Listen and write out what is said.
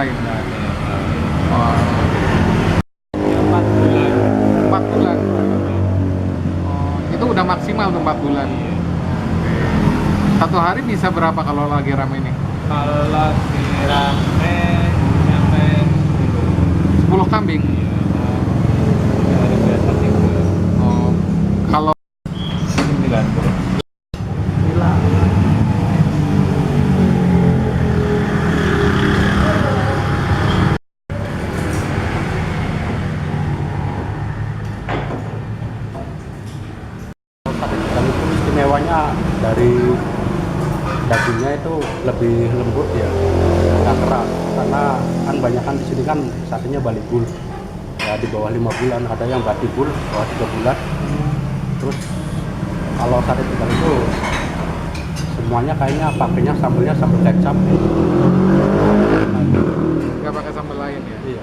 lain. Nggak ada yang Oh, ya, 4 bulan. 4 bulan. Oh, itu udah maksimal tuh 4 bulan. Iya. Satu hari bisa berapa kalau lagi rame nih? Kalau lagi rame nyampe 10 kambing. iya, hari biasa 3. Oh, kalau 9 bro. gila. Sate Padang itu istimewanya dari dagingnya itu lebih lembut ya, nggak keras. Karena kan banyak kan di sini kan satenya balibul, ya di bawah 5 bulan, ada yang batibul bawah 3 bulan. Terus kalau sate Padang itu semuanya kayaknya pakainya sambelnya sambal kecap. Nggak pakai sambal lain ya? Iya.